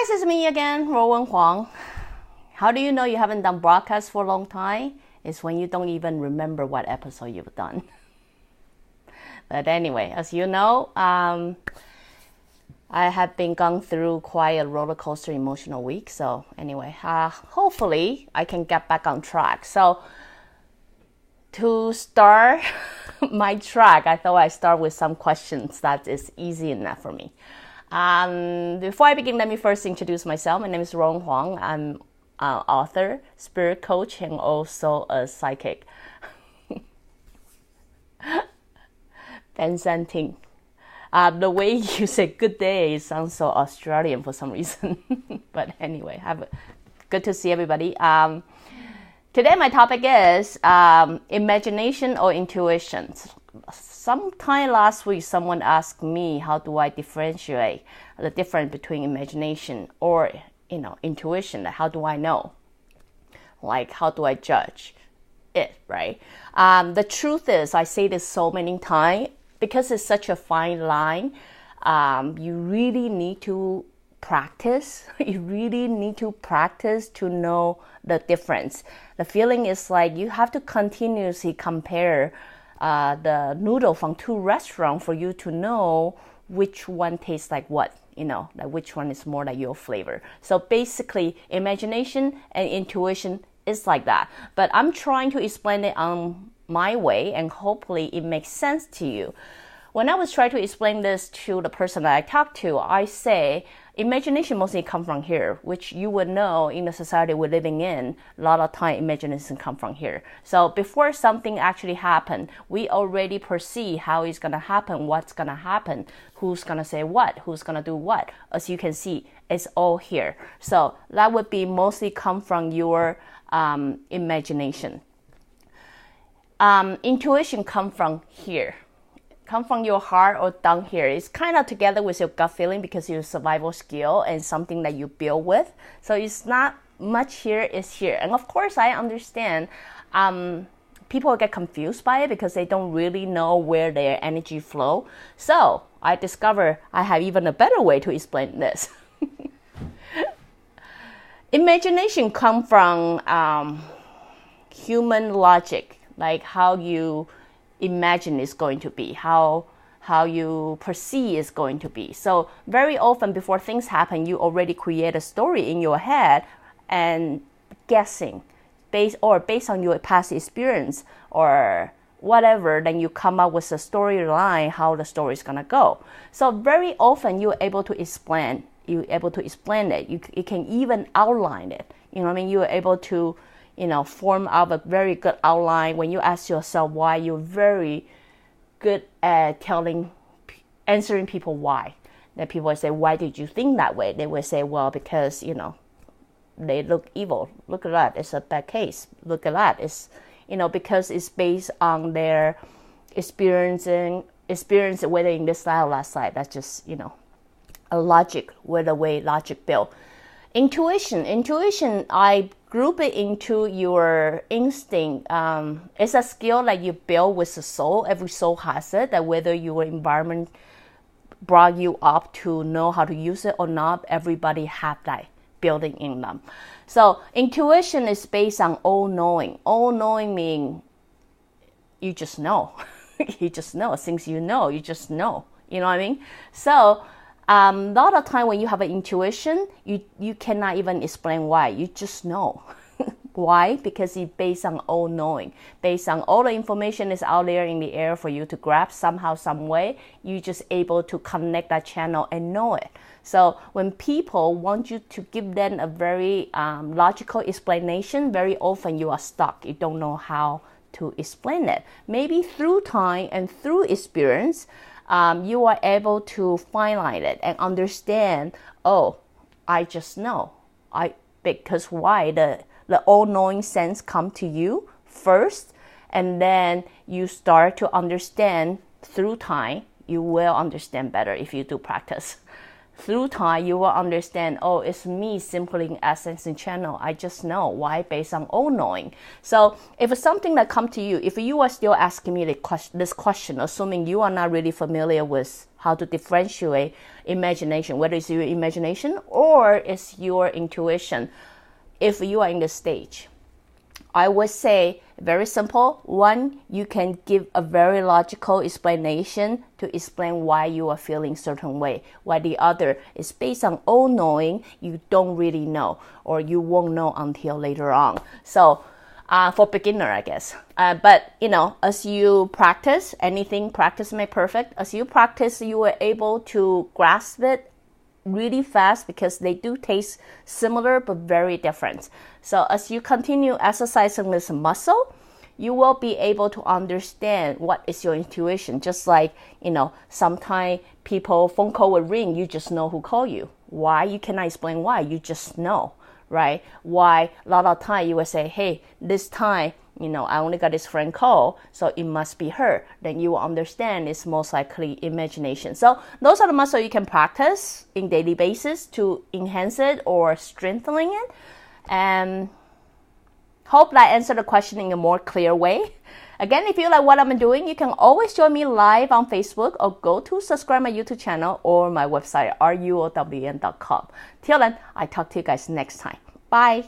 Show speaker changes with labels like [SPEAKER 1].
[SPEAKER 1] Guys, it's me again, Ruowen Huang. How do you know you haven't done broadcast for a long time? It's when you don't even remember what episode you've done. But anyway, as you know, I have been going through quite a roller coaster emotional week. So anyway, hopefully I can get back on track. So to start my track, I thought I'd start with some questions that is easy enough for me. Before I begin, let me first introduce myself. My name is Ruowen Huang. I'm an author, spirit coach, and also a psychic. Ting. The way you say good day sounds so Australian for some reason. But anyway, good to see everybody. Today my topic is imagination or intuition. Sometime last week, someone asked me how do I differentiate the difference between imagination or intuition. How do I know? Like, how do I judge it, right? The truth is, I say this so many times, because it's such a fine line, you really need to practice. You really need to practice to know the difference. The feeling is like you have to continuously compare the noodle from two restaurants for you to know which one tastes like what, like which one is more like your flavor. So basically, imagination and intuition is like that. But I'm trying to explain it on my way, and hopefully it makes sense to you. When I was trying to explain this to the person that I talked to, I say imagination mostly comes from here, which you would know in the society we're living in, a lot of time imagination comes from here. So before something actually happens, we already perceive how it's going to happen, what's going to happen, who's going to say what, who's going to do what. As you can see, it's all here. So that would be mostly come from your imagination. Intuition comes from here. Come from your heart or down here. It's kind of together with your gut feeling because your survival skill and something that you build with. So it's not much here, it's here. And of course, I understand people get confused by it because they don't really know where their energy flow. So I discovered I have even a better way to explain this. Imagination comes from human logic, like how you imagine is going to be, how you perceive is going to be. So very often before things happen, you already create a story in your head and guessing based on your past experience or whatever, then you come up with a storyline how the story is gonna go. So very often you're able to explain it. You can even outline it. You're able to form out a very good outline. When you ask yourself why, you're very good at answering people why. Then people will say, why did you think that way? They will say, well, because, they look evil. Look at that. It's a bad case. Look at that. It's, because it's based on their experience, whether in this side or that side. That's just, a logic, where the way logic built. Intuition, I group it into your instinct. It's a skill that you build with the soul. Every soul has it, that whether your environment brought you up to know how to use it or not, everybody have that building in them. So intuition is based on all-knowing. All-knowing means you just know. You just know. Things you just know. You know what I mean? So a lot of time when you have an intuition, you cannot even explain why. You just know. Why? Because it's based on all knowing. Based on all the information is out there in the air for you to grab somehow, some way, you're just able to connect that channel and know it. So when people want you to give them a very logical explanation, very often you are stuck. You don't know how to explain it. Maybe through time and through experience, you are able to finalize it and understand, oh, I just know. Because why? The all-knowing sense come to you first, and then you start to understand through time. You will understand better if you do practice. through time, you will understand, oh, it's me simply accessing channel. I just know. Why? Based on all knowing. So if it's something that come to you, if you are still asking me this question, assuming you are not really familiar with how to differentiate imagination, whether it's your imagination or it's your intuition, if you are in the stage, I would say very simple. One, you can give a very logical explanation to explain why you are feeling certain way. While the other is based on all knowing, you don't really know, or you won't know until later on. So for beginner, I guess. But, as you practice, anything practice make perfect. As you practice, you are able to grasp it really fast because they do taste similar but very different. So as you continue exercising this muscle, you will be able to understand what is your intuition. Just like, sometimes people phone call would ring, you just know who called you. Why? You cannot explain why, you just know, right? Why? A lot of time you will say, hey, this time, I only got this friend call, so it must be her. Then you will understand it's most likely imagination. So those are the muscles you can practice in daily basis to enhance it or strengthening it. And hope that answered the question in a more clear way. Again, if you like what I'm doing, you can always join me live on Facebook or go to subscribe my YouTube channel or my website, ruowen.com. Till then, I talk to you guys next time. Bye.